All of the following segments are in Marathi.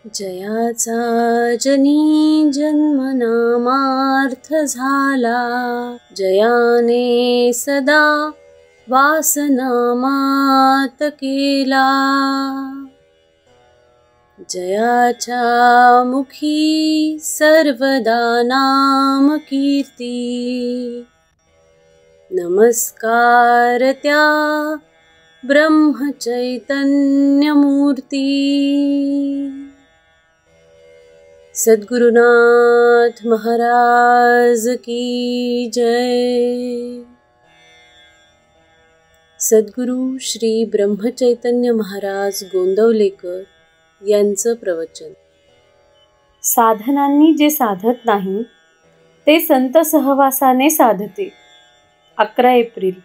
जयाचा जनी जन्मनामार्थ झाला, जयाने सदा वासनामात केला. जयाच्या मुखी सर्वदा नाम कीर्ती, नमस्कार त्या ब्रह्मचैतन्य मूर्ती. सद्गुरुनाथ महाराज की जय. सद्गुरु श्री ब्रह्मचैतन्य महाराज गोंदवलेकर यांचं प्रवचन. साधनांनी जे साधत नाही ते संत सहवासाने साधते. 11 एप्रिल.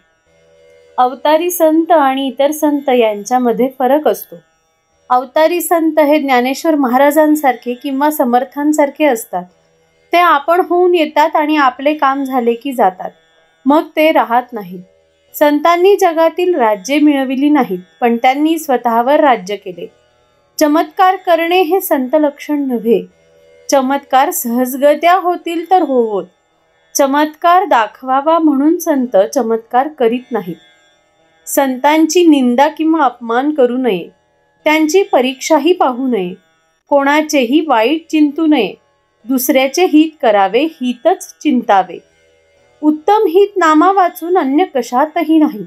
अवतारी संत आणि इतर संत यांच्यामध्ये फरक असतो. अवतारी संत हे ज्ञानेश्वर महाराजांसारखे किंवा समर्थांसारखे असतात. ते आपण होऊन येतात आणि आपले काम झाले की जातात, मग ते राहत नाहीत. संतांनी जगातील राज्ये मिळविली नाहीत, पण त्यांनी स्वतःवर राज्य केले. चमत्कार करणे हे संत लक्षण नव्हे. चमत्कार सहजगत्या होतील तर होवोत. चमत्कार दाखवावा म्हणून संत चमत्कार करीत नाहीत. संतांची निंदा किंवा अपमान करू नये. त्यांची परीक्षाही पाहू नये. कोणाचेही वाईट चिंतू नये. दुसऱ्याचे हित करावे, हितच चिंतावे. उत्तम हित नामा वाचून अन्य कशातही नाही.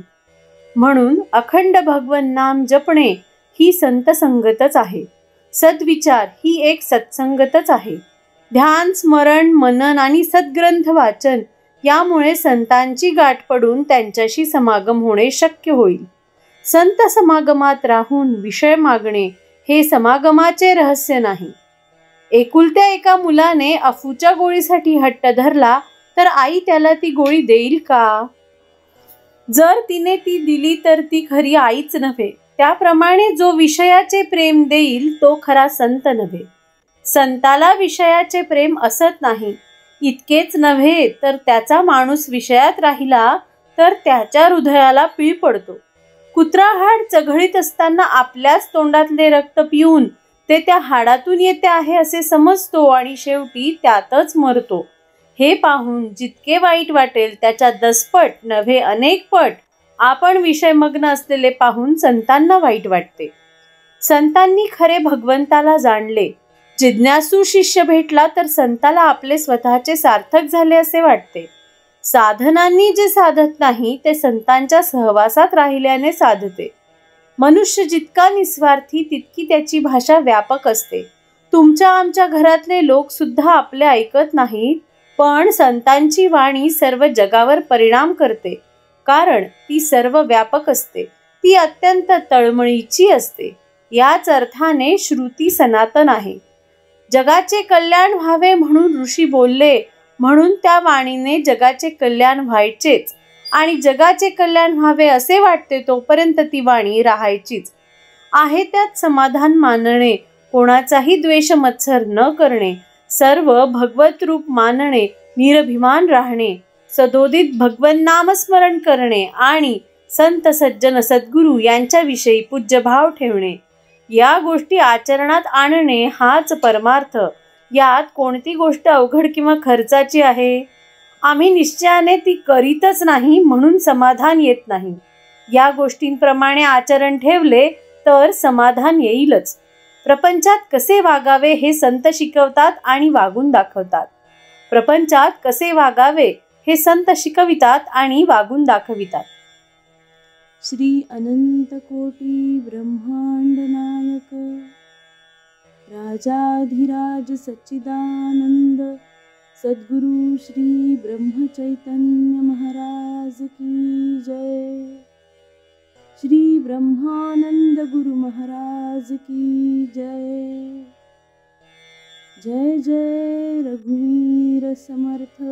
म्हणून अखंड भगवन नाम जपणे ही संत संगतच आहे. सद्विचार ही एक सत्संगतच आहे. ध्यान, स्मरण, मनन आणि सद्ग्रंथ वाचन यामुळे संतांची गाठ पडून त्यांच्याशी समागम होणे शक्य होईल. संत समागमात राहून विषय मागणे हे समागमाचे रहस्य नाही. एकुलत्या एका मुलाने अफूच्या गोळीसाठी हट्ट धरला तर आई त्याला ती गोळी देईल का? जर तिने ती दिली तर ती खरी आईच नव्हे. त्याप्रमाणे जो विषयाचे प्रेम देईल तो खरा संत नव्हे. संताला विषयाचे प्रेम असत नाही. इतकेच नव्हे तर त्याचा माणूस विषयात राहिला तर त्याच्या हृदयाला पीळ पडतो. कुत्रा हाड चघळीत असताना आपल्याच तोंडातले रक्त पिऊन ते त्या हाडातून येते आहे असे समजतो आणि शेवटी त्यातच मरतो. हे पाहून जितके वाईट वाटेल त्याच्या 10 पट नव्हे अनेक पट आपण विषयमग्न असलेले पाहून संतांना वाईट वाटते. संतांनी खरे भगवंताला जाणले. जिज्ञासू शिष्य भेटला तर संताला आपले स्वतःचे सार्थक झाले असे वाटते. साधनांनी जे साधत नाही ते संतांच्या सहवासात राहिल्याने साधते. मनुष्य जितका निस्वार्थी तितकी त्याची भाषा व्यापक असते. तुमच्या आमच्या घरातले लोक सुद्धा आपले ऐकत नाहीत, पण संतांची वाणी सर्व जगावर परिणाम करते. कारण ती सर्व व्यापक असते. ती अत्यंत तळमळीची असते. याच अर्थाने श्रुती सनातन आहे. जगाचे कल्याण व्हावे म्हणून ऋषी बोलले, म्हणून त्या वाणीने जगाचे कल्याण व्हायचेच आणि जगाचे कल्याण व्हावे असे वाटते तोपर्यंत ती वाणी राहायचीच. आहे त्यात समाधान मानणे, कोणाचाही द्वेष मत्सर न करणे, सर्व भगवत रूप मानणे, निरभिमान राहणे, सदोदित भगवन नामस्मरण करणे आणि संत सज्जन सद्गुरू यांच्याविषयी पूज्यभाव ठेवणे, या गोष्टी आचरणात आणणे हाच परमार्थ. यात कोणती गोष्ट अवघड किंवा खर्चाची आहे? आम्ही निश्चयाने ती करीतच नाही म्हणून समाधान येत नाही. या गोष्टींप्रमाणे आचरण ठेवले तर समाधान येईलच. प्रपंचात कसे वागावे हे संत शिकवतात आणि वागून दाखवतात. प्रपंचात कसे वागावे हे संत शिकवितात आणि वागून दाखवितात. श्री अनंत कोटी ब्रह्मांड नायक राजाधिराज सच्चिदानंद सद्गुरु श्री ब्रह्मचैतन्य महाराज की जय. श्री ब्रह्मानंद गुरु महाराज की जय. जय जय रघुवीर समर्थ.